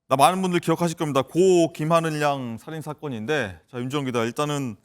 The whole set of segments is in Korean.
나 많은 분들 기억하실 겁니다. 고 김하늘 양 살인 사건인데, 자 윤지원 기자, 일단은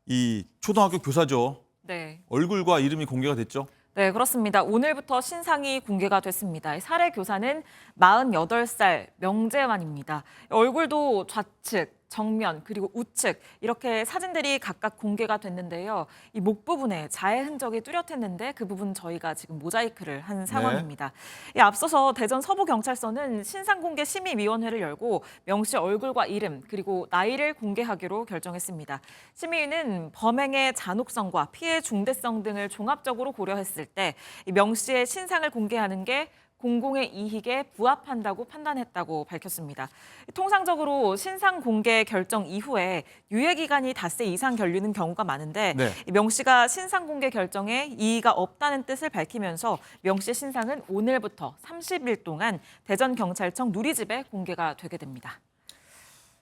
이 초등학교 교사죠. 네. 얼굴과 이름이 공개가 됐죠. 네, 그렇습니다. 오늘부터 신상이 공개가 됐습니다. 살해 교사는 48살 명재환입니다. 얼굴도 좌측, 정면, 그리고 우측 이렇게 사진들이 각각 공개가 됐는데요. 이 목 부분에 자해 흔적이 뚜렷했는데 그 부분 저희가 지금 모자이크를 한 상황입니다. 앞서서 대전 서부경찰서는 신상공개 심의위원회를 열고 명 씨 얼굴과 이름 그리고 나이를 공개하기로 결정했습니다. 심의위는 범행의 잔혹성과 피해 중대성 등을 종합적으로 고려했을 때 명 씨의 신상을 공개하는 게 공공의 이익에 부합한다고 판단했다고 밝혔습니다. 통상적으로 신상 공개 결정 이후에 유예 기간이 닷새 이상 걸리는 경우가 많은데 네. 명 씨가 신상 공개 결정에 이의가 없다는 뜻을 밝히면서 명 씨의 신상은 오늘부터 30일 동안 대전경찰청 누리집에 공개가 되게 됩니다.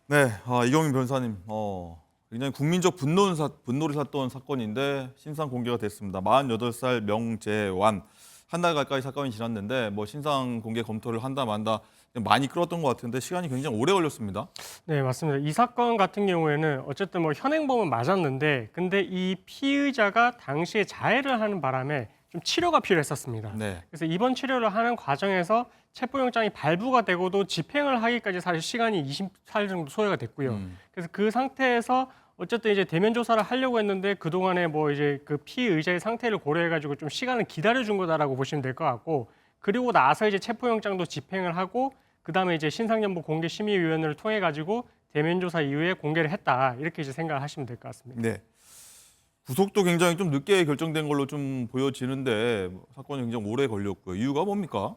네, 이경민 변호사님, 굉장히 국민적 분노를 샀던 사건인데 신상 공개가 됐습니다. 48살 명재환. 한 달 가까이 사건이 지났는데 신상 공개 검토를 한다 만다 많이 끌었던 것 같은데 시간이 굉장히 오래 걸렸습니다. 네, 맞습니다. 이 사건 같은 경우에는 어쨌든 현행범은 맞았는데 근데 이 피의자가 당시에 자해를 하는 바람에 좀 치료가 필요했었습니다. 네. 그래서 이번 치료를 하는 과정에서 체포영장이 발부가 되고도 집행을 하기까지 사실 시간이 24일 정도 소요가 됐고요. 그래서 그 상태에서 어쨌든 이제 대면 조사를 하려고 했는데 그동안에 이제 그 피의자의 상태를 고려해가지고 좀 시간을 기다려준 거다라고 보시면 될 것 같고, 그리고 나서 이제 체포영장도 집행을 하고 그다음에 이제 신상정보 공개심의위원회를 통해 가지고 대면 조사 이후에 공개를 했다, 이렇게 이제 생각을 하시면 될 것 같습니다. 네. 구속도 굉장히 좀 늦게 결정된 걸로 좀 보여지는데 사건이 굉장히 오래 걸렸고요. 이유가 뭡니까?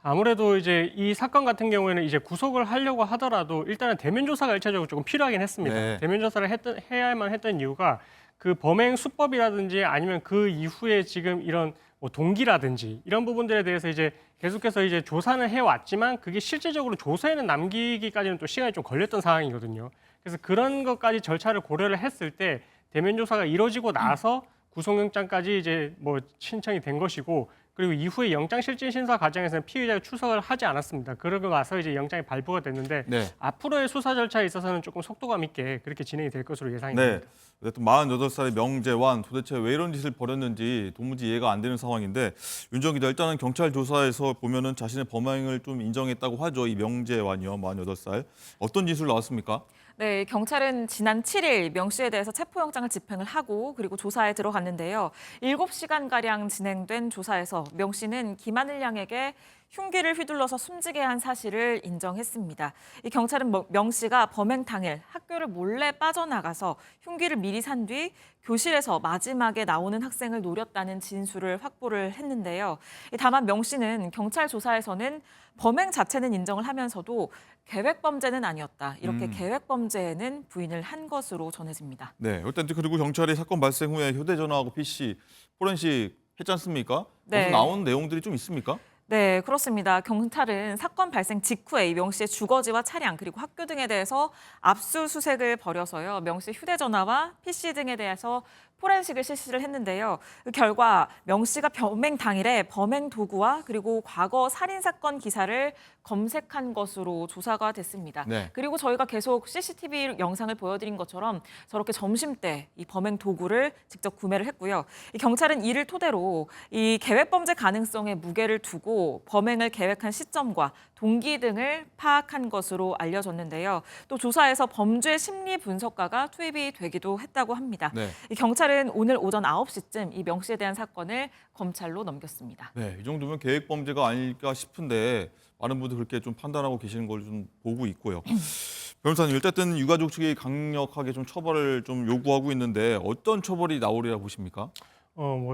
아무래도 이제 이 사건 같은 경우에는 이제 구속을 하려고 하더라도 일단은 대면 조사가 일차적으로 조금 필요하긴 했습니다. 네. 대면 조사를 해야만 했던 이유가 그 범행 수법이라든지 아니면 그 이후에 지금 이런 동기라든지 이런 부분들에 대해서 이제 계속해서 이제 조사는 해왔지만 그게 실제적으로 조사에는 남기기까지는 또 시간이 좀 걸렸던 상황이거든요. 그래서 그런 것까지 절차를 고려를 했을 때 대면 조사가 이루어지고 나서 구속영장까지 이제 신청이 된 것이고, 그리고 이후에 영장실질심사 과정에서는 피의자가 출석을 하지 않았습니다. 그러고 나서 이제 영장이 발부가 됐는데 네. 앞으로의 수사 절차에 있어서는 조금 속도감 있게 그렇게 진행이 될 것으로 예상이 네. 됩니다. 어쨌든 48살의 명재환, 도대체 왜 이런 짓을 벌였는지 도무지 이해가 안 되는 상황인데, 윤정 기자, 일단은 경찰 조사에서 보면은 자신의 범행을 좀 인정했다고 하죠. 이 명재환이요, 48살. 어떤 짓을 나왔습니까? 네, 경찰은 지난 7일 명 씨에 대해서 체포영장을 집행을 하고 그리고 조사에 들어갔는데요. 7시간가량 진행된 조사에서 명 씨는 김하늘 양에게 흉기를 휘둘러서 숨지게 한 사실을 인정했습니다. 이 경찰은 명 씨가 범행 당일 학교를 몰래 빠져나가서 흉기를 미리 산 뒤 교실에서 마지막에 나오는 학생을 노렸다는 진술을 확보를 했는데요. 다만 명 씨는 경찰 조사에서는 범행 자체는 인정을 하면서도 계획범죄는 아니었다, 이렇게 계획범죄에는 부인을 한 것으로 전해집니다. 네. 일단 그리고 경찰이 사건 발생 후에 휴대전화하고 PC 포렌식 했지 않습니까? 네. 거기서 나온 내용들이 좀 있습니까? 네, 그렇습니다. 경찰은 사건 발생 직후에 명 씨의 주거지와 차량 그리고 학교 등에 대해서 압수수색을 벌여서요. 명 씨 휴대전화와 PC 등에 대해서 포렌식을 실시를 했는데요. 그 결과 명 씨가 범행 당일에 범행 도구와 그리고 과거 살인 사건 기사를 검색한 것으로 조사가 됐습니다. 네. 그리고 저희가 계속 CCTV 영상을 보여드린 것처럼 저렇게 점심때 이 범행 도구를 직접 구매를 했고요. 이 경찰은 이를 토대로 이 계획범죄 가능성에 무게를 두고 범행을 계획한 시점과 동기 등을 파악한 것으로 알려졌는데요. 또 조사에서 범죄 심리 분석가가 투입이 되기도 했다고 합니다. 네. 이 경찰은 오늘 오전 9시쯤 이 명 씨에 대한 사건을 검찰로 넘겼습니다. 네, 이 정도면 계획 범죄가 아닐까 싶은데 많은 분들 그렇게 좀 판단하고 계시는 걸 좀 보고 있고요. 변호사님, 일단 유가족 측이 강력하게 좀 처벌을 좀 요구하고 있는데 어떤 처벌이 나오리라 보십니까?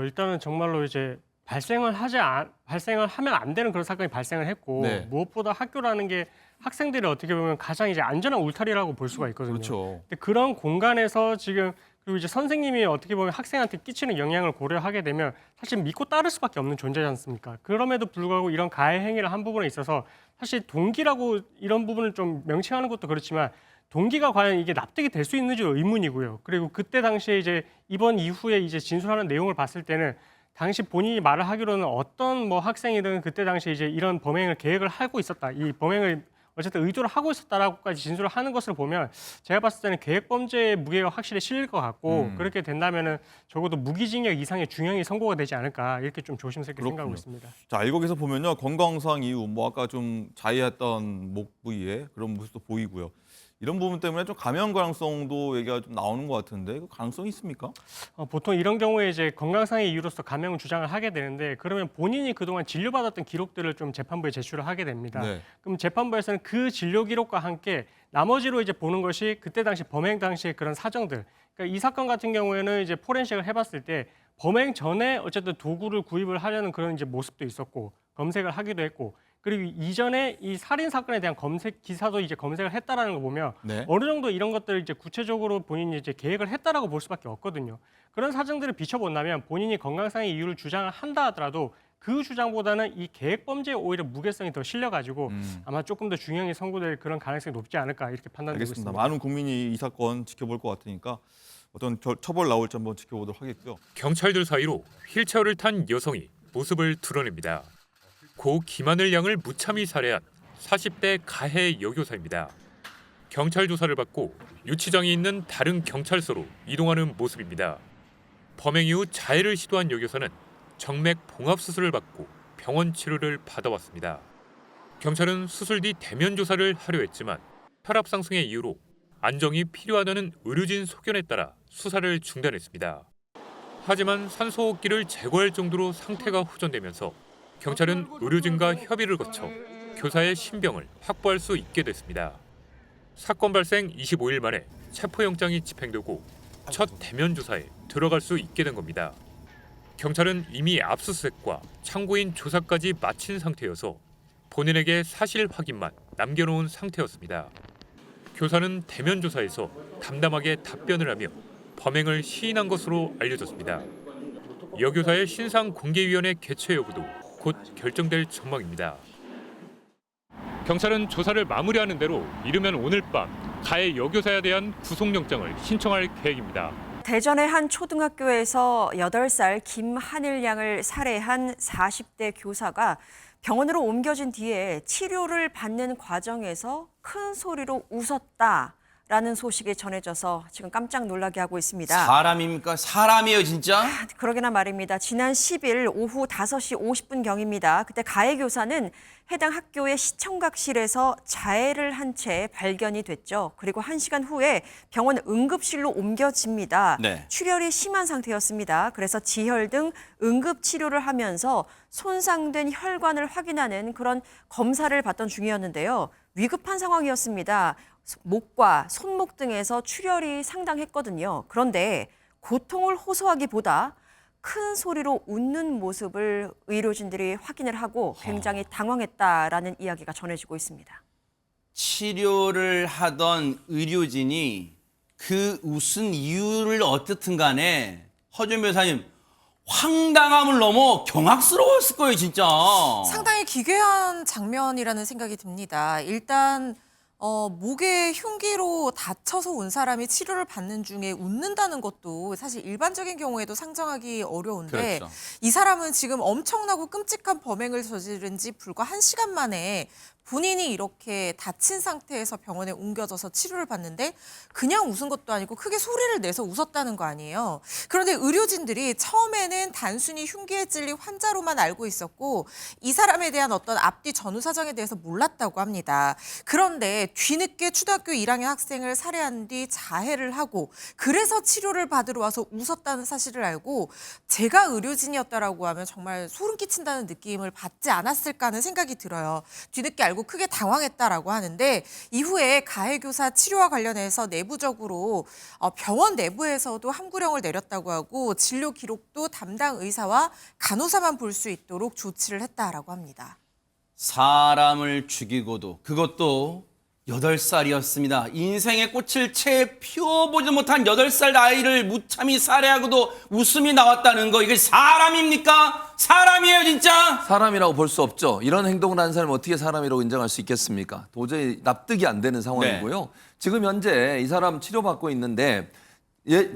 일단은 정말로 이제 발생을 하면 안 되는 그런 사건이 발생을 했고, 네. 무엇보다 학교라는 게 학생들이 어떻게 보면 가장 이제 안전한 울타리라고 볼 수가 있거든요. 그렇죠. 근데 그런 공간에서 지금, 그리고 이제 선생님이 어떻게 보면 학생한테 끼치는 영향을 고려하게 되면 사실 믿고 따를 수밖에 없는 존재지 않습니까? 그럼에도 불구하고 이런 가해 행위를 한 부분에 있어서 사실 동기라고 이런 부분을 좀 명칭하는 것도 그렇지만 동기가 과연 이게 납득이 될 수 있는지 의문이고요. 그리고 그때 당시에 이제 이번 이후에 이제 진술하는 내용을 봤을 때는 당시 본인이 말을 하기로는 어떤 학생이든 그때 당시에 이제 이런 범행을 계획을 하고 있었다, 이 범행을 어쨌든 의도를 하고 있었다라고까지 진술을 하는 것을 보면 제가 봤을 때는 계획범죄의 무게가 확실히 실릴 것 같고 그렇게 된다면은 적어도 무기징역 이상의 중형이 선고가 되지 않을까 이렇게 좀 조심스럽게 생각하고 그렇군요. 있습니다. 자, 일각에서 보면요. 건강상 이유, 뭐 아까 좀 자해했던 목 부위에 그런 모습도 보이고요. 이런 부분 때문에 좀 감염 가능성도 얘기가 좀 나오는 것 같은데 그 가능성이 있습니까? 보통 이런 경우에 이제 건강상의 이유로서 감형 주장을 하게 되는데 그러면 본인이 그동안 진료받았던 기록들을 좀 재판부에 제출을 하게 됩니다. 네. 그럼 재판부에서는 그 진료 기록과 함께 나머지로 이제 보는 것이 그때 당시 범행 당시의 그런 사정들. 그러니까 이 사건 같은 경우에는 이제 포렌식을 해봤을 때 범행 전에 어쨌든 도구를 구입을 하려는 그런 이제 모습도 있었고 검색을 하기도 했고 그리고 이전에 이 살인 사건에 대한 검색 기사도 이제 검색을 했다라는 거 보면 네. 어느 정도 이런 것들을 이제 구체적으로 본인이 이제 계획을 했다라고 볼 수밖에 없거든요. 그런 사정들을 비춰본다면 본인이 건강상의 이유를 주장을 한다 하더라도 그 주장보다는 이 계획 범죄에 오히려 무게성이 더 실려가지고 아마 조금 더 중형이 선고될 그런 가능성이 높지 않을까 이렇게 판단되고 알겠습니다. 있습니다. 많은 국민이 이 사건 지켜볼 것 같으니까 어떤 처벌 나올지 한번 지켜보도록 하겠고요. 경찰들 사이로 휠체어를 탄 여성이 모습을 드러냅니다. 고 김하늘 양을 무참히 살해한 40대 가해 여교사입니다. 경찰 조사를 받고 유치장이 있는 다른 경찰서로 이동하는 모습입니다. 범행 이후 자해를 시도한 여교사는 정맥 봉합 수술을 받고 병원 치료를 받아왔습니다. 경찰은 수술 뒤 대면 조사를 하려 했지만 혈압 상승의 이유로 안정이 필요하다는 의료진 소견에 따라 수사를 중단했습니다. 하지만 산소호흡기를 제거할 정도로 상태가 호전되면서 경찰은 의료진과 협의를 거쳐 교사의 신병을 확보할 수 있게 됐습니다. 사건 발생 25일 만에 체포영장이 집행되고 첫 대면 조사에 들어갈 수 있게 된 겁니다. 경찰은 이미 압수수색과 참고인 조사까지 마친 상태여서 본인에게 사실 확인만 남겨놓은 상태였습니다. 교사는 대면 조사에서 담담하게 답변을 하며 범행을 시인한 것으로 알려졌습니다. 여교사의 신상공개위원회 개최 여부도 곧 결정될 전망입니다. 경찰은 조사를 마무리하는 대로 이르면 오늘 밤 가해 여교사에 대한 구속영장을 신청할 계획입니다. 대전의 한 초등학교에서 8살 김하늘 양을 살해한 40대 교사가 병원으로 옮겨진 뒤에 치료를 받는 과정에서 큰 소리로 웃었다라는 소식이 전해져서 지금 깜짝 놀라게 하고 있습니다. 사람입니까? 사람이에요, 진짜? 그러게나 말입니다. 지난 10일 오후 5시 50분경입니다. 그때 가해 교사는 해당 학교의 시청각실에서 자해를 한 채 발견이 됐죠. 그리고 1시간 후에 병원 응급실로 옮겨집니다. 네. 출혈이 심한 상태였습니다. 그래서 지혈 등 응급치료를 하면서 손상된 혈관을 확인하는 그런 검사를 받던 중이었는데요. 위급한 상황이었습니다. 목과 손목 등에서 출혈이 상당했거든요. 그런데 고통을 호소하기보다 큰 소리로 웃는 모습을 의료진들이 확인을 하고 굉장히 당황했다라는 이야기가 전해지고 있습니다. 치료를 하던 의료진이 그 웃은 이유를 어떻든 간에 허준 변호사님 황당함을 넘어 경악스러웠을 거예요, 진짜. 상당히 기괴한 장면이라는 생각이 듭니다. 일단 목에 흉기로 다쳐서 온 사람이 치료를 받는 중에 웃는다는 것도 사실 일반적인 경우에도 상정하기 어려운데 그렇죠. 이 사람은 지금 엄청나고 끔찍한 범행을 저지른 지 불과 1시간 만에 본인이 이렇게 다친 상태에서 병원에 옮겨져서 치료를 받는데 그냥 웃은 것도 아니고 크게 소리를 내서 웃었다는 거 아니에요. 그런데 의료진들이 처음에는 단순히 흉기에 찔린 환자로만 알고 있었고 이 사람에 대한 어떤 앞뒤 전후 사정에 대해서 몰랐다고 합니다. 그런데 뒤늦게 초등학교 1학년 학생을 살해한 뒤 자해를 하고 그래서 치료를 받으러 와서 웃었다는 사실을 알고 제가 의료진이었다라고 하면 정말 소름 끼친다는 느낌을 받지 않았을까 하는 생각이 들어요. 뒤늦게 알고 크게 당황했다라고 하는데 이후에 가해 교사 치료와 관련해서 내부적으로 병원 내부에서도 함구령을 내렸다고 하고 진료 기록도 담당 의사와 간호사만 볼 수 있도록 조치를 했다라고 합니다. 사람을 죽이고도 그것도 8살이었습니다. 인생의 꽃을 채 피워보지 못한 8살 아이를 무참히 살해하고도 웃음이 나왔다는 거 이게 사람입니까? 사람이에요 진짜? 사람이라고 볼 수 없죠. 이런 행동을 한 사람을 어떻게 사람이라고 인정할 수 있겠습니까? 도저히 납득이 안 되는 상황이고요. 네. 지금 현재 이 사람 치료받고 있는데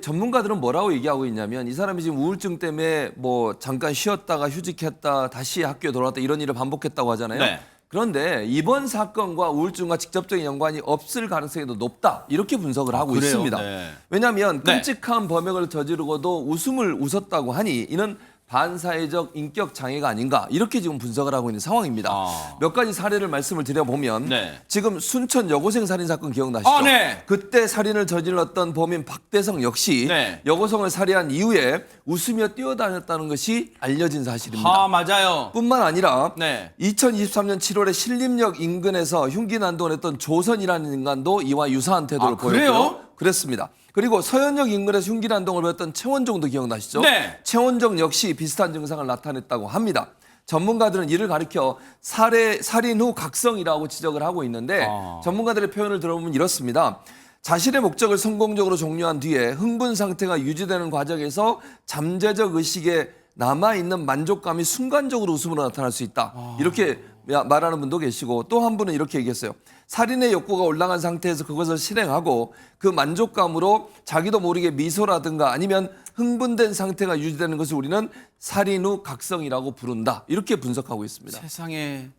전문가들은 뭐라고 얘기하고 있냐면 이 사람이 지금 우울증 때문에 뭐 잠깐 쉬었다가 휴직했다 다시 학교에 돌아왔다 이런 일을 반복했다고 하잖아요. 네. 그런데 이번 사건과 우울증과 직접적인 연관이 없을 가능성이 더 높다. 이렇게 분석을 하고 그래요? 있습니다. 네. 왜냐하면 네. 끔찍한 범행을 저지르고도 웃음을 웃었다고 하니 이는 반사회적 인격 장애가 아닌가 이렇게 지금 분석을 하고 있는 상황입니다. 몇 가지 사례를 말씀을 드려보면 네. 지금 순천 여고생 살인 사건 기억나시죠? 아, 네. 그때 살인을 저질렀던 범인 박대성 역시 네. 여고생을 살해한 이후에 웃으며 뛰어다녔다는 것이 알려진 사실입니다. 맞아요. 뿐만 아니라 네. 2023년 7월에 신림역 인근에서 흉기 난동을 했던 조선이라는 인간도 이와 유사한 태도를 그래요? 보였고요. 그랬습니다. 그리고 서현역 인근에서 흉기 난동을 벌였던 최원종도 기억나시죠? 네. 최원종 역시 비슷한 증상을 나타냈다고 합니다. 전문가들은 이를 가리켜 살인 후 각성이라고 지적을 하고 있는데 전문가들의 표현을 들어보면 이렇습니다. 자신의 목적을 성공적으로 종료한 뒤에 흥분 상태가 유지되는 과정에서 잠재적 의식에 남아있는 만족감이 순간적으로 웃음으로 나타날 수 있다. 이렇게 말하는 분도 계시고 또 한 분은 이렇게 얘기했어요. 살인의 욕구가 올라간 상태에서 그것을 실행하고 그 만족감으로 자기도 모르게 미소라든가 아니면 흥분된 상태가 유지되는 것을 우리는 살인 후 각성이라고 부른다. 이렇게 분석하고 있습니다. 세상에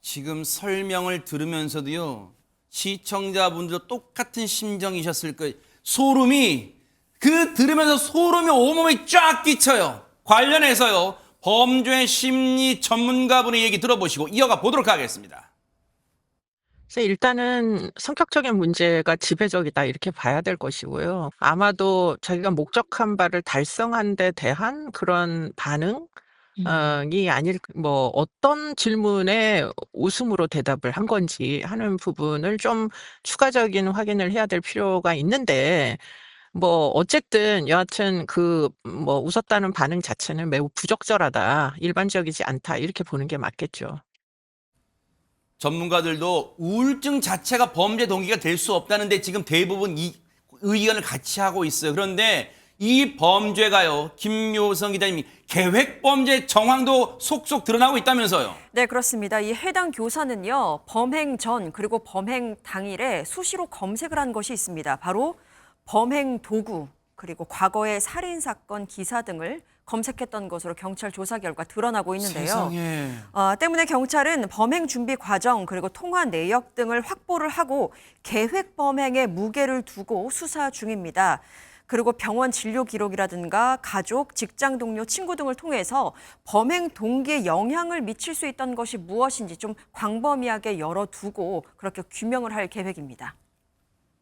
지금 설명을 들으면서도요. 시청자분들도 똑같은 심정이셨을 거예요. 들으면서 소름이 온몸에 쫙 끼쳐요. 관련해서요. 범죄 심리 전문가분의 얘기 들어보시고 이어가 보도록 하겠습니다. 그래서 일단은 성격적인 문제가 지배적이다 이렇게 봐야 될 것이고요. 아마도 자기가 목적한 바를 달성한 데 대한 그런 반응이 아닐 뭐 어떤 질문에 웃음으로 대답을 한 건지 하는 부분을 좀 추가적인 확인을 해야 될 필요가 있는데 뭐 어쨌든 여하튼 그 뭐 웃었다는 반응 자체는 매우 부적절하다, 일반적이지 않다 이렇게 보는 게 맞겠죠. 전문가들도 우울증 자체가 범죄 동기가 될 수 없다는데 지금 대부분 이 의견을 같이 하고 있어요. 그런데 이 범죄가요, 김요성 기자님이 계획범죄 정황도 속속 드러나고 있다면서요. 네, 그렇습니다. 이 해당 교사는요, 범행 전 그리고 범행 당일에 수시로 검색을 한 것이 있습니다. 바로 범행 도구 그리고 과거의 살인 사건 기사 등을 검색했던 것으로 경찰 조사 결과 드러나고 있는데요. 세상에. 때문에 경찰은 범행 준비 과정 그리고 통화 내역 등을 확보를 하고 계획 범행에 무게를 두고 수사 중입니다. 그리고 병원 진료 기록이라든가 가족, 직장 동료, 친구 등을 통해서 범행 동기에 영향을 미칠 수 있던 것이 무엇인지 좀 광범위하게 열어두고 그렇게 규명을 할 계획입니다.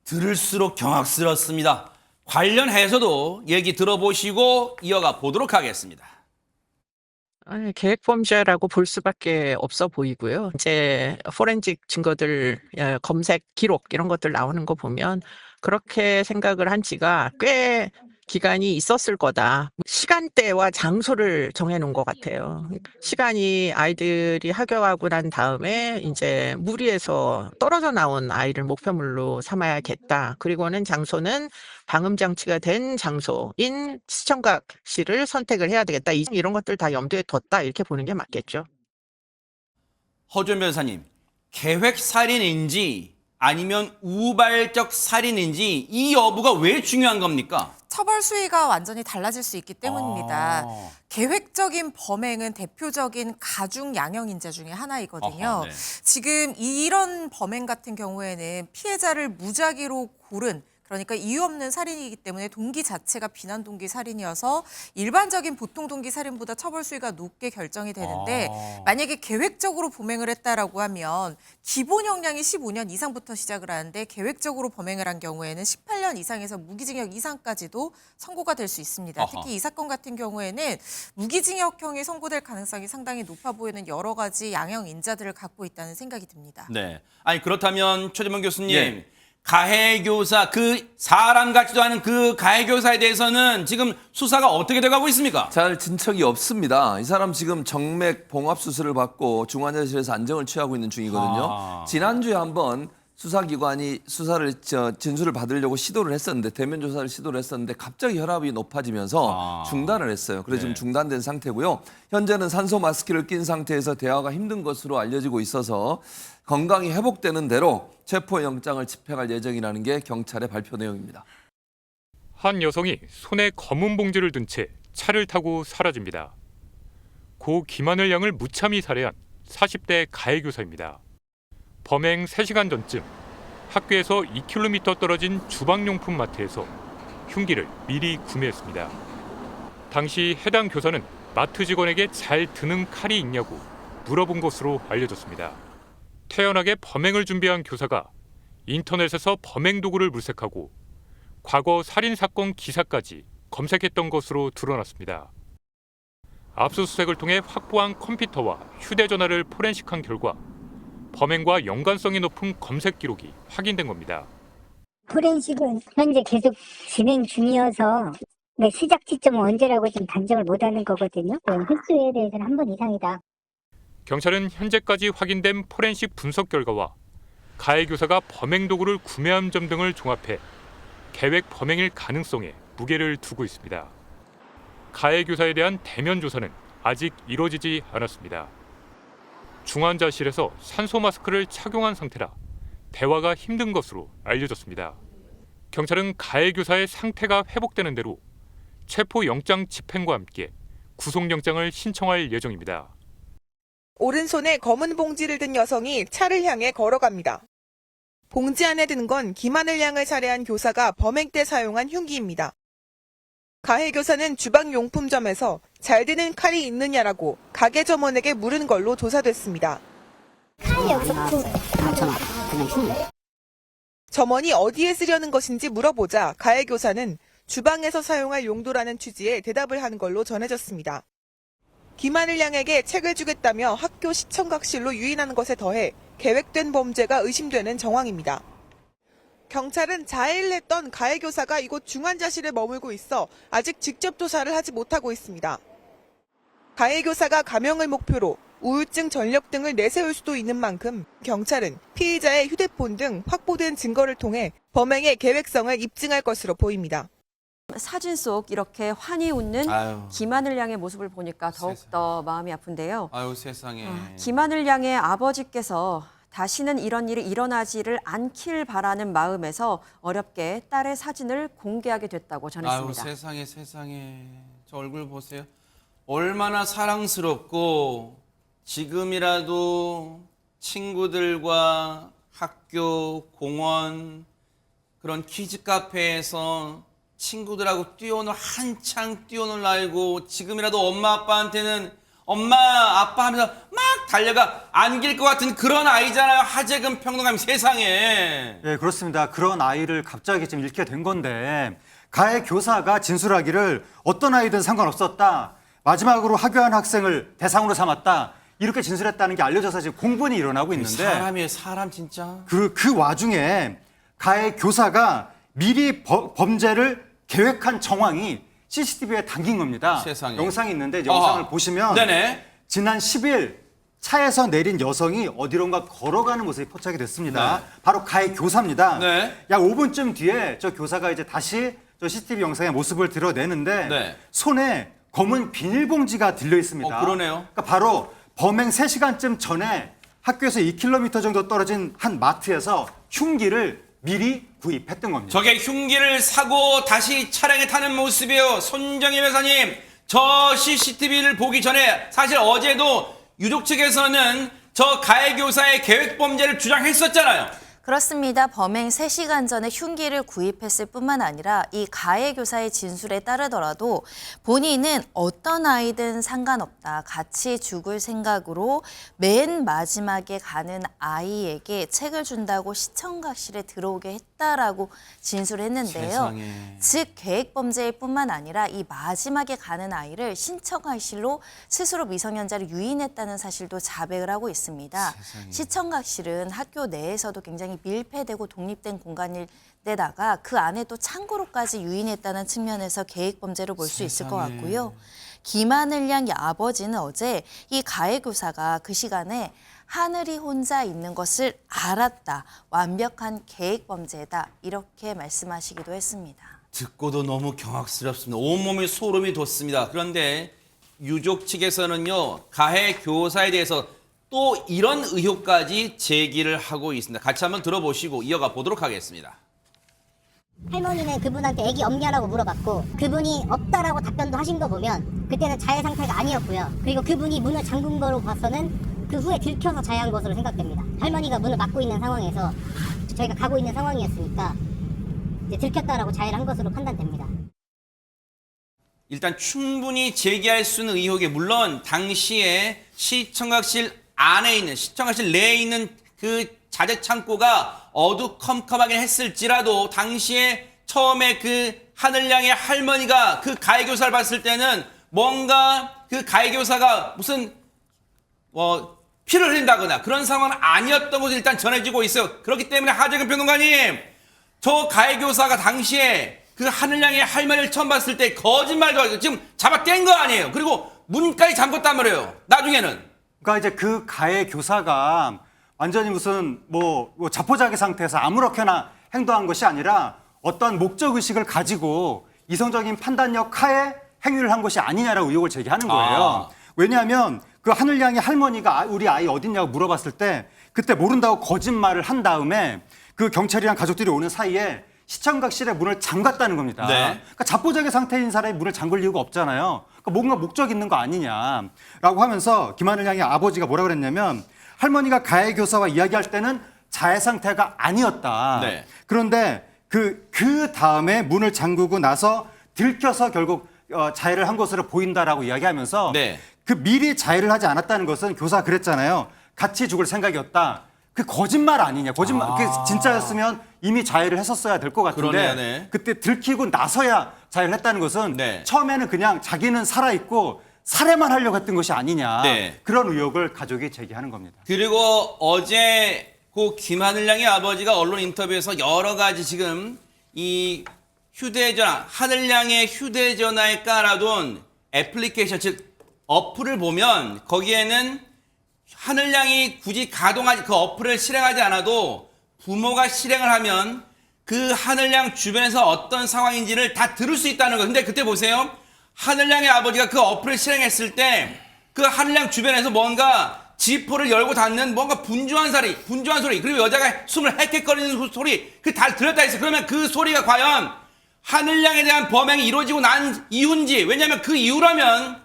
들을수록 경악스럽습니다. 관련해서도 얘기 들어보시고 이어가 보도록 하겠습니다. 아니, 계획범죄라고 볼 수밖에 없어 보이고요. 이제 포렌식 증거들, 검색 기록 이런 것들 나오는 거 보면 그렇게 생각을 한 지가 꽤 기간이 있었을 거다. 시간대와 장소를 정해놓은 것 같아요. 시간이 아이들이 하교하고 난 다음에 이제 무리해서 떨어져 나온 아이를 목표물로 삼아야겠다. 그리고는 장소는 방음장치가 된 장소인 시청각실을 선택을 해야 되겠다. 이런 것들 다 염두에 뒀다. 이렇게 보는 게 맞겠죠. 허준 변호사님, 계획 살인인지 아니면 우발적 살인인지 이 여부가 왜 중요한 겁니까? 처벌 수위가 완전히 달라질 수 있기 때문입니다. 계획적인 범행은 대표적인 가중 양형 인자 중에 하나이거든요. 네. 지금 이런 범행 같은 경우에는 피해자를 무작위로 고른, 그러니까 이유 없는 살인이기 때문에 동기 자체가 비난 동기 살인이어서 일반적인 보통 동기 살인보다 처벌 수위가 높게 결정이 되는데 만약에 계획적으로 범행을 했다라고 하면 기본 형량이 15년 이상부터 시작을 하는데 계획적으로 범행을 한 경우에는 18년 이상에서 무기징역 이상까지도 선고가 될 수 있습니다. 특히 이 사건 같은 경우에는 무기징역형이 선고될 가능성이 상당히 높아 보이는 여러 가지 양형 인자들을 갖고 있다는 생각이 듭니다. 네. 아니 그렇다면 최재범 교수님, 예. 가해교사 그 사람 같지도 않은 그 가해교사에 대해서는 지금 수사가 어떻게 돼가고 있습니까? 잘 진척이 없습니다. 이 사람 지금 정맥 봉합 수술을 받고 중환자실에서 안정을 취하고 있는 중이거든요. 지난주에 한번 수사기관이 진술을 받으려고 시도를 했었는데 대면 조사를 시도를 했었는데 갑자기 혈압이 높아지면서 중단을 했어요. 그래서 지금 중단된 상태고요. 현재는 산소 마스크를 낀 상태에서 대화가 힘든 것으로 알려지고 있어서 건강이 회복되는 대로 체포영장을 집행할 예정이라는 게 경찰의 발표 내용입니다. 한 여성이 손에 검은 봉지를 든 채 차를 타고 사라집니다. 고 김하늘 양을 무참히 살해한 40대 가해교사입니다. 범행 3시간 전쯤 학교에서 2km 떨어진 주방용품 마트에서 흉기를 미리 구매했습니다. 당시 해당 교사는 마트 직원에게 잘 드는 칼이 있냐고 물어본 것으로 알려졌습니다. 태연하게 범행을 준비한 교사가 인터넷에서 범행 도구를 물색하고 과거 살인사건 기사까지 검색했던 것으로 드러났습니다. 압수수색을 통해 확보한 컴퓨터와 휴대전화를 포렌식한 결과 범행과 연관성이 높은 검색 기록이 확인된 겁니다. 포렌식은 현재 계속 진행 중이어서 시작 시점은 언제라고 좀 단정을 못하는 거거든요. 횟수에 대해서는 한 번 이상이다. 경찰은 현재까지 확인된 포렌식 분석 결과와 가해 교사가 범행 도구를 구매한 점 등을 종합해 계획 범행일 가능성에 무게를 두고 있습니다. 가해 교사에 대한 대면 조사는 아직 이루어지지 않았습니다. 중환자실에서 산소 마스크를 착용한 상태라 대화가 힘든 것으로 알려졌습니다. 경찰은 가해 교사의 상태가 회복되는 대로 체포영장 집행과 함께 구속영장을 신청할 예정입니다. 오른손에 검은 봉지를 든 여성이 차를 향해 걸어갑니다. 봉지 안에 든 건 김하늘 양을 살해한 교사가 범행 때 사용한 흉기입니다. 가해 교사는 주방용품점에서 잘 드는 칼이 있느냐라고 가게 점원에게 물은 걸로 조사됐습니다. 칼이 없었고 점원이 어디에 쓰려는 것인지 물어보자 가해 교사는 주방에서 사용할 용도라는 취지의 대답을 한 걸로 전해졌습니다. 김하늘 양에게 책을 주겠다며 학교 시청각실로 유인하는 것에 더해 계획된 범죄가 의심되는 정황입니다. 경찰은 자해를 가해 교사가 이곳 중환자실에 머물고 있어 아직 직접 조사를 하지 못하고 있습니다. 가해 교사가 감형을 목표로 우울증 전력 등을 내세울 수도 있는 만큼 경찰은 피의자의 휴대폰 등 확보된 증거를 통해 범행의 계획성을 입증할 것으로 보입니다. 사진 속 이렇게 환히 웃는 아유. 김하늘 양의 모습을 보니까 더욱더 마음이 아픈데요. 아유 세상에. 김하늘 양의 아버지께서 다시는 이런 일이 일어나지를 않길 바라는 마음에서 어렵게 딸의 사진을 공개하게 됐다고 전했습니다. 아유 세상에. 저 얼굴 보세요. 얼마나 사랑스럽고 지금이라도 친구들과 학교, 공원, 그런 키즈 카페에서 친구들하고 한창 뛰어놀 나이고 지금이라도 엄마 아빠한테는 엄마 아빠 하면서 막 달려가 안길 것 같은 그런 아이잖아요. 하재근 평론가님 세상에. 네, 그렇습니다. 그런 아이를 갑자기 지금 잃게 된 건데 가해 교사가 진술하기를 어떤 아이든 상관없었다. 마지막으로 하교한 학생을 대상으로 삼았다. 이렇게 진술했다는 게 알려져서 지금 공분이 일어나고 있는데 사람이에요. 사람 진짜. 그 와중에 가해 교사가 미리 범죄를 계획한 정황이 CCTV에 담긴 겁니다. 세상에. 영상이 있는데 이제 영상을 보시면 네네. 지난 10일 차에서 내린 여성이 어디론가 걸어가는 모습이 포착이 됐습니다. 네. 바로 가해 교사입니다. 네. 약 5분쯤 뒤에 저 교사가 이제 다시 저 CCTV 영상의 모습을 드러내는데 네. 손에 검은 비닐봉지가 들려 있습니다. 그러네요. 그러니까 바로 범행 3시간쯤 전에 학교에서 2km 정도 떨어진 한 마트에서 흉기를 미리 구입했던 겁니다. 저게 흉기를 사고 다시 차량에 타는 모습이에요. 손정희 변호사님, 저 CCTV를 보기 전에 사실 어제도 유족 측에서는 저 가해 교사의 계획 범죄를 주장했었잖아요. 그렇습니다. 범행 3시간 전에 흉기를 구입했을 뿐만 아니라 이 가해 교사의 진술에 따르더라도 본인은 어떤 아이든 상관없다. 같이 죽을 생각으로 맨 마지막에 가는 아이에게 책을 준다고 시청각실에 들어오게 했다라고 진술했는데요. 세상에. 즉 계획 범죄일 뿐만 아니라 이 마지막에 가는 아이를 시청각실로 스스로 미성년자를 유인했다는 사실도 자백을 하고 있습니다. 세상에. 시청각실은 학교 내에서도 굉장히 밀폐되고 독립된 공간인데다가 그 안에 또 창고로까지 유인했다는 측면에서 계획 범죄로 볼 수 있을 것 세상에. 같고요. 김하늘 양의 아버지는 어제 이 가해 교사가 그 시간에 하늘이 혼자 있는 것을 알았다. 완벽한 계획 범죄다. 이렇게 말씀하시기도 했습니다. 듣고도 너무 경악스럽습니다. 온몸이 소름이 돋습니다. 그런데 유족 측에서는요, 가해 교사에 대해서 또 이런 의혹까지 제기를 하고 있습니다. 같이 한번 들어보시고 이어가 보도록 하겠습니다. 할머니는 그분한테 애기 없냐라고 물어봤고 그분이 없다라고 답변도 하신 거 보면 그때는 자해 상태가 아니었고요. 그리고 그분이 문을 잠근 거로 봐서는 그 후에 들켜서 자해한 것으로 생각됩니다. 할머니가 문을 막고 있는 상황에서 저희가 가고 있는 상황이었으니까 이제 들켰다라고 자해를 한 것으로 판단됩니다. 일단 충분히 제기할 수 있는 의혹이 물론 당시에 시청각실 안에 있는 시청각실 내에 있는 그 자재 창고가 어두컴컴하긴 했을지라도 당시에 처음에 그 하늘양의 할머니가 그 가해교사를 봤을 때는 뭔가 그 가해교사가 무슨 피를 흘린다거나 그런 상황은 아니었던 것으로 일단 전해지고 있어요. 그렇기 때문에 하재근 평론가님, 저 가해교사가 당시에 그 하늘양의 할머니를 처음 봤을 때 거짓말도 하고 지금 잡아뗀 거 아니에요. 그리고 문까지 잠궜단 말이에요. 나중에는. 그러니까 이제 그 가해 교사가 완전히 무슨 뭐 자포자기 상태에서 아무렇게나 행동한 것이 아니라 어떠한 목적의식을 가지고 이성적인 판단력 하에 행위를 한 것이 아니냐라고 의혹을 제기하는 거예요. 왜냐하면 그 하늘양의 할머니가 우리 아이 어딨냐고 물어봤을 때 그때 모른다고 거짓말을 한 다음에 그 경찰이랑 가족들이 오는 사이에 시청각실의 문을 잠갔다는 겁니다. 네. 그러니까 자포자기 상태인 사람이 문을 잠글 이유가 없잖아요. 그러니까 뭔가 목적 있는 거 아니냐라고 하면서 김하늘양의 아버지가 뭐라 그랬냐면 할머니가 가해 교사와 이야기할 때는 자해 상태가 아니었다. 네. 그런데 그 다음에 문을 잠그고 나서 들켜서 결국 자해를 한 것으로 보인다라고 이야기하면서 네. 그 미리 자해를 하지 않았다는 것은 교사가 그랬잖아요. 같이 죽을 생각이었다. 그 거짓말 아니냐. 거짓말. 그게 진짜였으면 이미 자해를 했었어야 될 것 같은데 그러네요, 네. 그때 들키고 나서야 자해를 했다는 것은 네. 처음에는 그냥 자기는 살아있고 살해만 하려고 했던 것이 아니냐. 네. 그런 의혹을 가족이 제기하는 겁니다. 그리고 어제 그 김하늘양의 아버지가 언론 인터뷰에서 여러 가지 지금 이 휴대전화, 하늘양의 휴대전화에 깔아둔 애플리케이션, 즉 어플을 보면 거기에는 하늘양이 굳이 가동하지 그 어플을 실행하지 않아도 부모가 실행을 하면 그 하늘양 주변에서 어떤 상황인지를 다 들을 수 있다는 거. 근데 그때 보세요. 하늘양의 아버지가 그 어플을 실행했을 때 그 하늘양 주변에서 뭔가 지퍼를 열고 닫는 뭔가 분주한 소리, 그리고 여자가 숨을 헥헥거리는 소리, 그 다 들렸다 했어요. 그러면 그 소리가 과연 하늘양에 대한 범행이 이루어지고 난 이후인지, 왜냐하면 그 이후라면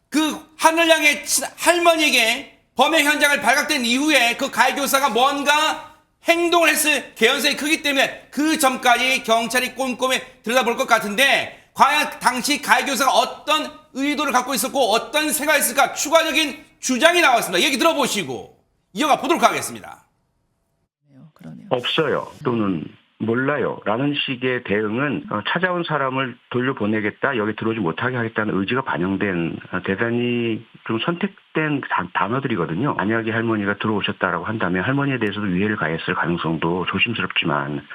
그 하늘양의 할머니에게 범행 현장을 발각된 이후에 그 가해교사가 뭔가 행동을 했을 개연성이 크기 때문에 그 점까지 경찰이 꼼꼼히 들여다볼 것 같은데 과연 당시 가해교사가 어떤 의도를 갖고 있었고 어떤 생각이 있을까 추가적인 주장이 나왔습니다. 얘기 들어보시고 이어가 보도록 하겠습니다. 없어요. 또는 몰라요. 라는 식의 대응은 찾아온 사람을 돌려보내겠다, 여기 들어오지 못하게 하겠다는 의지가 반영된 대단히 좀 선택된 단어들이거든요. 만약에 할머니가 들어오셨다라고 한다면 할머니에 대해서도 위해를 가했을 가능성도 조심스럽지만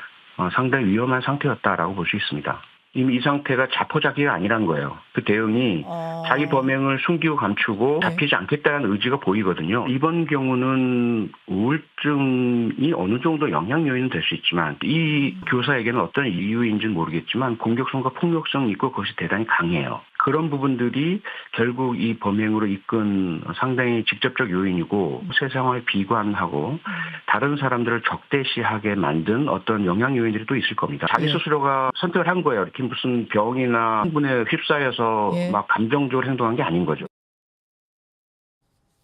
상당히 위험한 상태였다라고 볼 수 있습니다. 이미 이 상태가 자포자기가 아니란 거예요. 그 대응이 자기 범행을 숨기고 감추고 잡히지 않겠다는 의지가 보이거든요. 이번 경우는 우울증이 어느 정도 영향 요인은 될 수 있지만 이 교사에게는 어떤 이유인지는 모르겠지만 공격성과 폭력성이 있고 그것이 대단히 강해요. 그런 부분들이 결국 이 범행으로 이끈 상당히 직접적 요인이고 세상을 비관하고 다른 사람들을 적대시하게 만든 어떤 영향 요인들이 또 있을 겁니다. 자기 스스로가 선택을 한 거예요. 이렇게 무슨 병이나 흥분에 휩싸여서 막 감정적으로 행동한 게 아닌 거죠.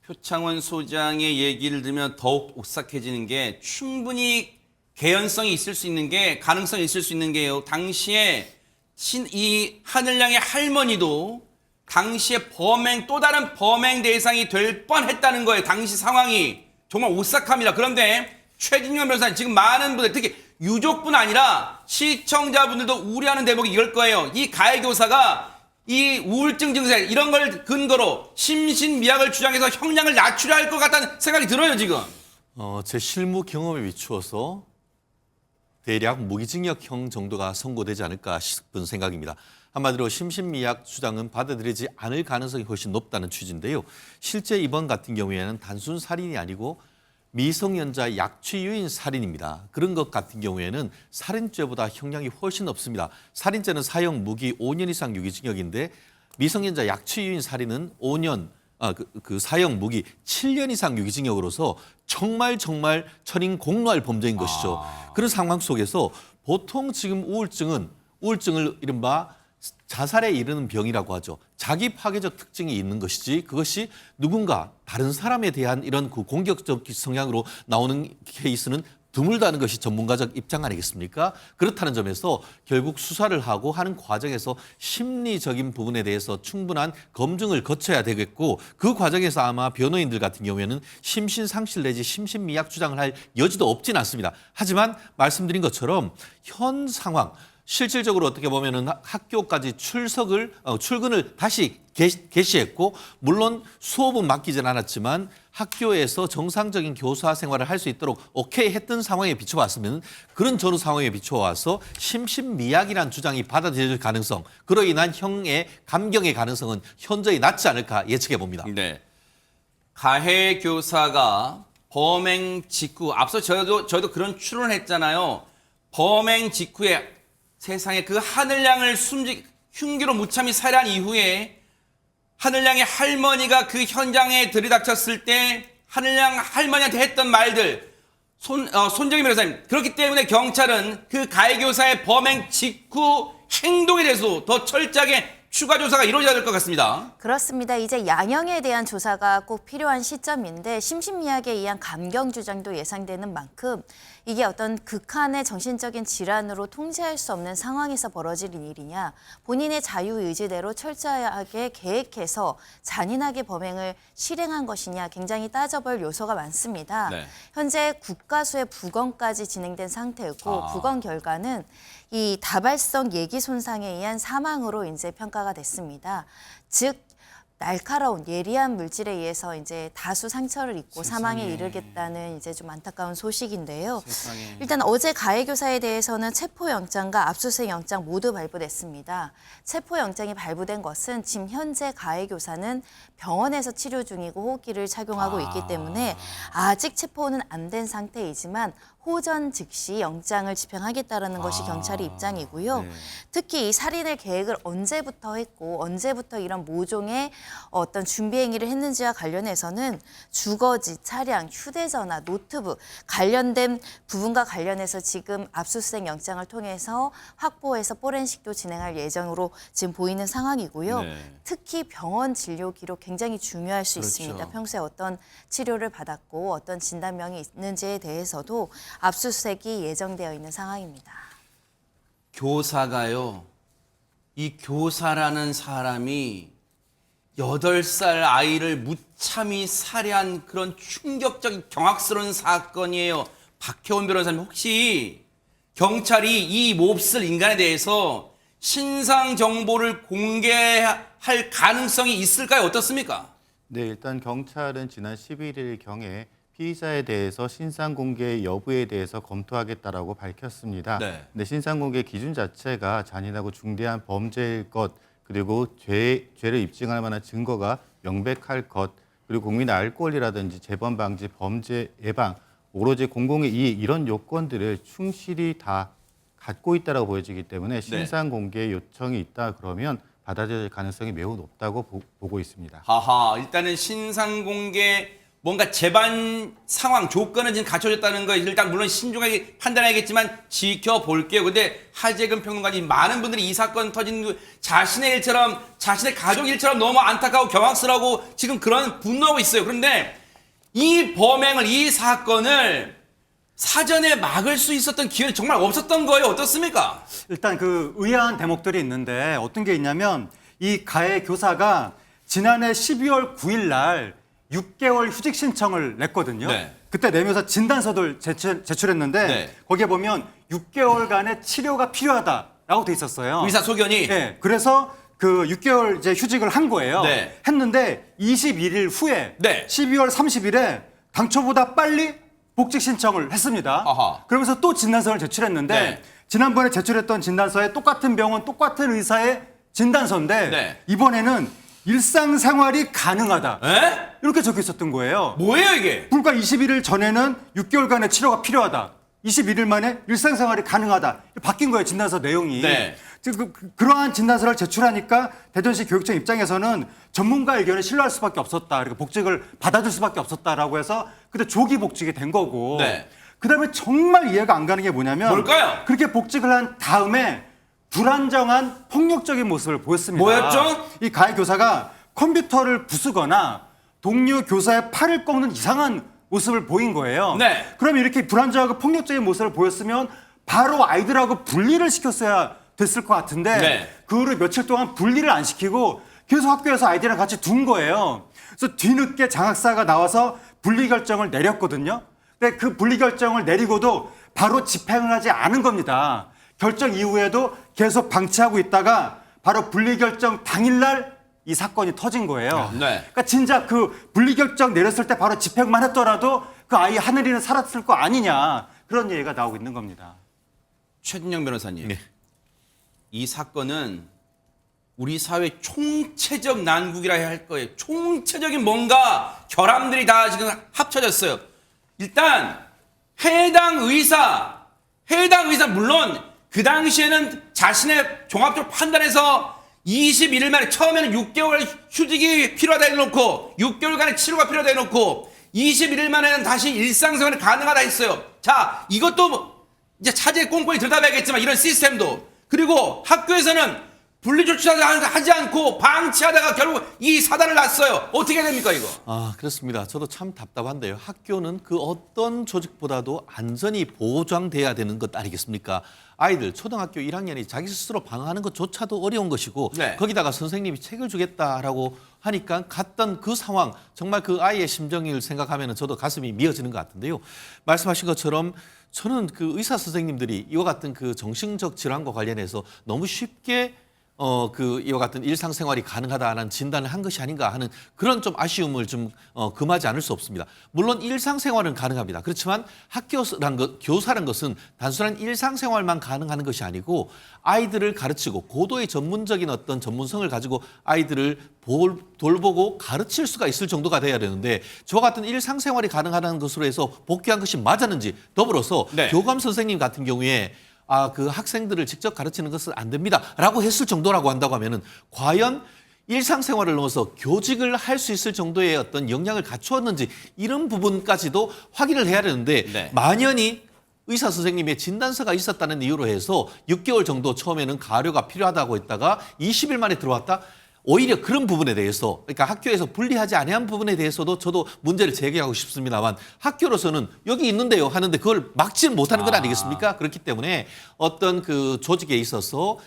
표창원 소장의 얘기를 들으면 더욱 오싹해지는 게 충분히 개연성이 있을 수 있는 게 가능성이 있을 수 있는 게요. 당시에 이 하늘양의 할머니도 당시에 또 다른 범행 대상이 될 뻔했다는 거예요. 당시 상황이 정말 오싹합니다. 그런데 최진영 변호사님, 지금 많은 분들, 특히 유족뿐 아니라 시청자분들도 우려하는 대목이 이럴 거예요. 이 가해교사가 이 우울증 증세 이런 걸 근거로 심신미약을 주장해서 형량을 낮추려 할 것 같다는 생각이 들어요, 지금. 제 실무 경험에 비추어서 대략 무기징역형 정도가 선고되지 않을까 싶은 생각입니다. 한마디로 심신미약 주장은 받아들이지 않을 가능성이 훨씬 높다는 취지인데요. 실제 이번 같은 경우에는 단순 살인이 아니고 미성년자 약취 유인 살인입니다. 그런 것 같은 경우에는 살인죄보다 형량이 훨씬 높습니다. 살인죄는 사형 무기 5년 이상 유기징역인데 미성년자 약취 유인 살인은 5년 그 사형 무기 7년 이상 유기징역으로서 정말 천인 공노할 범죄인 것이죠. 그런 상황 속에서 보통 지금 우울증을 이른바 자살에 이르는 병이라고 하죠. 자기 파괴적 특징이 있는 것이지 그것이 누군가 다른 사람에 대한 이런 그 공격적 성향으로 나오는 케이스는 드물다는 것이 전문가적 입장 아니겠습니까? 그렇다는 점에서 결국 수사를 하고 하는 과정에서 심리적인 부분에 대해서 충분한 검증을 거쳐야 되겠고 그 과정에서 아마 변호인들 같은 경우에는 심신상실 내지 심신미약 주장을 할 여지도 없진 않습니다. 하지만 말씀드린 것처럼 현 상황 실질적으로 어떻게 보면은 학교까지 출근을 다시 개시했고 물론 수업은 맡기진 않았지만 학교에서 정상적인 교사 생활을 할 수 있도록 오케이 했던 상황에 비춰봤으면 그런 전후 상황에 비춰와서 심신미약이라는 주장이 받아들여질 가능성 그로 인한 형의 감경의 가능성은 현저히 낮지 않을까 예측해 봅니다. 네. 가해 교사가 범행 직후 앞서 저희도 그런 추론을 했잖아요. 범행 직후에 세상에 그 하늘양을 흉기로 무참히 살해한 이후에 하늘양의 할머니가 그 현장에 들이닥쳤을 때 하늘양 할머니한테 했던 말들 손정희 변호사님 그렇기 때문에 경찰은 그 가해 교사의 범행 직후 행동에 대해서 더 철저하게 추가 조사가 이루어져야 될 것 같습니다. 그렇습니다. 이제 양형에 대한 조사가 꼭 필요한 시점인데 심신미약에 의한 감경 주장도 예상되는 만큼 이게 어떤 극한의 정신적인 질환으로 통제할 수 없는 상황에서 벌어질 일이냐 본인의 자유의지대로 철저하게 계획해서 잔인하게 범행을 실행한 것이냐 굉장히 따져볼 요소가 많습니다. 네. 현재 국가수의 부검까지 진행된 상태였고 부검 결과는 이 다발성 예기 손상에 의한 사망으로 이제 평가가 됐습니다. 즉 날카로운 예리한 물질에 의해서 이제 다수 상처를 입고 사망에 이르겠다는 이제 좀 안타까운 소식인데요. 세상에. 일단 어제 가해 교사에 대해서는 체포영장과 압수수색 영장 모두 발부됐습니다. 체포영장이 발부된 것은 지금 현재 가해 교사는 병원에서 치료 중이고 호흡기를 착용하고 있기 때문에 아직 체포는 안 된 상태이지만 호전 즉시 영장을 집행하겠다는 것이 경찰의 입장이고요. 네. 특히 이 살인의 계획을 언제부터 했고 언제부터 이런 모종의 어떤 준비 행위를 했는지와 관련해서는 주거지, 차량, 휴대전화, 노트북 관련된 부분과 관련해서 지금 압수수색 영장을 통해서 확보해서 포렌식도 진행할 예정으로 지금 보이는 상황이고요. 네. 특히 병원 진료 기록 굉장히 중요할 수 그렇죠. 있습니다. 평소에 어떤 치료를 받았고 어떤 진단명이 있는지에 대해서도 압수수색이 예정되어 있는 상황입니다. 교사가요. 이 교사라는 사람이 8살 아이를 무참히 살해한 그런 충격적인 경악스러운 사건이에요. 박혜원 변호사님 혹시 경찰이 이 몹쓸 인간에 대해서 신상 정보를 공개할 가능성이 있을까요? 어떻습니까? 네, 일단 경찰은 지난 11일경에 피의자에 대해서 신상 공개 여부에 대해서 검토하겠다라고 밝혔습니다. 네. 근데 신상 공개 기준 자체가 잔인하고 중대한 범죄일 것, 그리고 죄를 입증할 만한 증거가 명백할 것, 그리고 국민의 알 권리라든지 재범 방지, 범죄 예방, 오로지 공공의 이익 이런 요건들을 충실히 다 갖고 있다라고 보여지기 때문에 신상 공개 요청이 있다 그러면 받아들일 가능성이 매우 높다고 보고 있습니다. 하하, 일단은 신상 공개 뭔가 재반 상황 조건은 지금 갖춰졌다는 거 일단 물론 신중하게 판단해야겠지만 지켜볼게요. 근데 하재근 평론가님 많은 분들이 이 사건 터진 자신의 일처럼 자신의 가족 일처럼 너무 안타까워 경악스러워 지금 그런 분노하고 있어요. 그런데 이 범행을 이 사건을 사전에 막을 수 있었던 기회는 정말 없었던 거예요. 어떻습니까? 일단 그 의아한 대목들이 있는데 어떤 게 있냐면 이 가해 교사가 지난해 12월 9일 날 6개월 휴직 신청을 냈거든요. 네. 그때 내면서 진단서를 제출했는데 네. 거기에 보면 6개월간의 치료가 필요하다라고 돼 있었어요. 의사 소견이? 네. 그래서 그 6개월 이제 휴직을 한 거예요. 네. 했는데 21일 후에 네. 12월 30일에 당초보다 빨리 복직 신청을 했습니다. 아하. 그러면서 또 진단서를 제출했는데 네. 지난번에 제출했던 진단서에 똑같은 병원 똑같은 의사의 진단서인데 네. 이번에는 일상생활이 가능하다. 에? 이렇게 적혀 있었던 거예요. 뭐예요 이게? 불과 21일 전에는 6개월간의 치료가 필요하다. 21일 만에 일상생활이 가능하다. 바뀐 거예요, 진단서 내용이. 네. 지금 그러한 진단서를 제출하니까 대전시 교육청 입장에서는 전문가 의견을 신뢰할 수밖에 없었다. 그리고 복직을 받아줄 수밖에 없었다라고 해서 그때 조기 복직이 된 거고. 네. 그다음에 정말 이해가 안 가는 게 뭐냐면 뭘까요? 그렇게 복직을 한 다음에 불안정한 폭력적인 모습을 보였습니다. 뭐였죠? 이 가해 교사가 컴퓨터를 부수거나 동료 교사의 팔을 꺾는 이상한 모습을 보인 거예요. 네. 그럼 이렇게 불안정하고 폭력적인 모습을 보였으면 바로 아이들하고 분리를 시켰어야 됐을 것 같은데 네. 그 후로 며칠 동안 분리를 안 시키고 계속 학교에서 아이들이랑 같이 둔 거예요. 그래서 뒤늦게 장학사가 나와서 분리 결정을 내렸거든요. 근데 그 분리 결정을 내리고도 바로 집행을 하지 않은 겁니다. 결정 이후에도 계속 방치하고 있다가 바로 분리 결정 당일날 이 사건이 터진 거예요. 네. 그러니까 진짜 그 분리 결정 내렸을 때 바로 집행만 했더라도 그 아이 하늘이는 살았을 거 아니냐 그런 얘기가 나오고 있는 겁니다. 최진영 변호사님, 이 사건은 우리 사회 총체적 난국이라 해야 할 거예요. 총체적인 뭔가 결함들이 다 지금 합쳐졌어요. 일단 해당 의사 물론 그 당시에는 자신의 종합적으로 판단해서 21일 만에 처음에는 6개월 휴직이 필요하다 해놓고 6개월간의 치료가 필요하다 해놓고 21일 만에는 다시 일상생활이 가능하다 했어요. 자, 이것도 이제 차제에 꼼꼼히 들여다봐야겠지만 이런 시스템도 그리고 학교에서는 분리조치하지 않고 방치하다가 결국 이 사단을 났어요. 어떻게 됩니까 이거? 그렇습니다. 저도 참 답답한데요. 학교는 그 어떤 조직보다도 안전이 보장돼야 되는 것 아니겠습니까? 아이들 초등학교 1학년이 자기 스스로 방어하는 것조차도 어려운 것이고 네. 거기다가 선생님이 책을 주겠다라고 하니까 갔던 그 상황 정말 그 아이의 심정을 생각하면 저도 가슴이 미어지는 것 같은데요. 말씀하신 것처럼 저는 그 의사 선생님들이 이와 같은 그 정신적 질환과 관련해서 너무 쉽게 이와 같은 일상생활이 가능하다는 진단을 한 것이 아닌가 하는 그런 좀 아쉬움을 좀 금하지 않을 수 없습니다. 물론 일상생활은 가능합니다. 그렇지만 교사란 것은 단순한 일상생활만 가능한 것이 아니고 아이들을 가르치고 고도의 전문적인 어떤 전문성을 가지고 아이들을 돌보고 가르칠 수가 있을 정도가 돼야 되는데 저와 같은 일상생활이 가능하다는 것으로 해서 복귀한 것이 맞았는지 더불어서 네. 교감 선생님 같은 경우에 그 학생들을 직접 가르치는 것은 안 됩니다라고 했을 정도라고 한다고 하면은 과연 일상생활을 넘어서 교직을 할 수 있을 정도의 어떤 역량을 갖추었는지 이런 부분까지도 확인을 해야 되는데 네. 만연히 의사 선생님의 진단서가 있었다는 이유로 해서 6개월 정도 처음에는 가료가 필요하다고 했다가 20일 만에 들어왔다. 오히려 그런 부분에 대해서 그러니까 학교에서 분리하지 아니한 부분에 대해서도 저도 문제를 제기하고 싶습니다만 학교로서는 여기 있는데요 하는데 그걸 막지는 못하는 건 아니겠습니까? 그렇기 때문에 어떤 그 조직에 있어서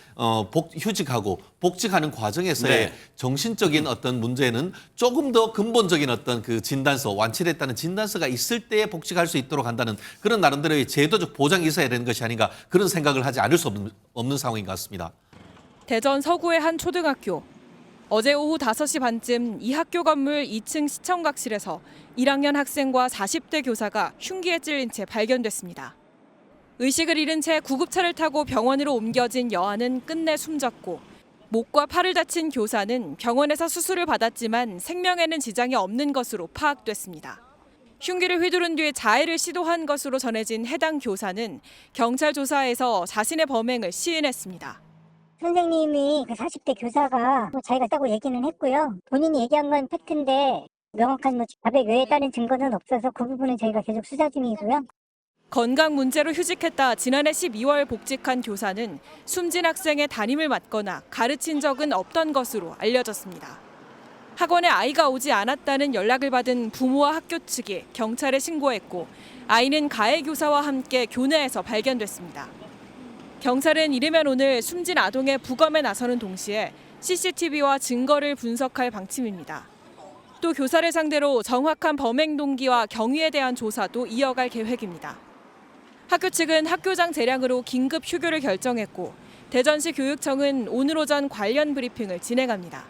휴직하고 복직하는 과정에서의 네. 정신적인 어떤 문제는 조금 더 근본적인 어떤 그 진단서 완치됐다는 진단서가 있을 때 복직할 수 있도록 한다는 그런 나름대로의 제도적 보장이 있어야 되는 것이 아닌가 그런 생각을 하지 않을 수 없는 상황인 것 같습니다. 대전 서구의 한 초등학교. 어제 오후 5시 반쯤 이 학교 건물 2층 시청각실에서 1학년 학생과 40대 교사가 흉기에 찔린 채 발견됐습니다. 의식을 잃은 채 구급차를 타고 병원으로 옮겨진 여아는 끝내 숨졌고 목과 팔을 다친 교사는 병원에서 수술을 받았지만 생명에는 지장이 없는 것으로 파악됐습니다. 흉기를 휘두른 뒤에 자해를 시도한 것으로 전해진 해당 교사는 경찰 조사에서 자신의 범행을 시인했습니다. 선생님이 그 40대 교사가 자기가 했다고 얘기는 했고요. 본인이 얘기한 건 팩트인데 명확한 자백 외에 다른 증거는 없어서 그 부분은 저희가 계속 수사 중이고요. 건강 문제로 휴직했다 지난해 12월 복직한 교사는 숨진 학생의 담임을 맡거나 가르친 적은 없던 것으로 알려졌습니다. 학원에 아이가 오지 않았다는 연락을 받은 부모와 학교 측이 경찰에 신고했고 아이는 가해 교사와 함께 교내에서 발견됐습니다. 경찰은 이르면 오늘 숨진 아동의 부검에 나서는 동시에 CCTV와 증거를 분석할 방침입니다. 또 교사를 상대로 정확한 범행 동기와 경위에 대한 조사도 이어갈 계획입니다. 학교 측은 학교장 재량으로 긴급 휴교를 결정했고 대전시 교육청은 오늘 오전 관련 브리핑을 진행합니다.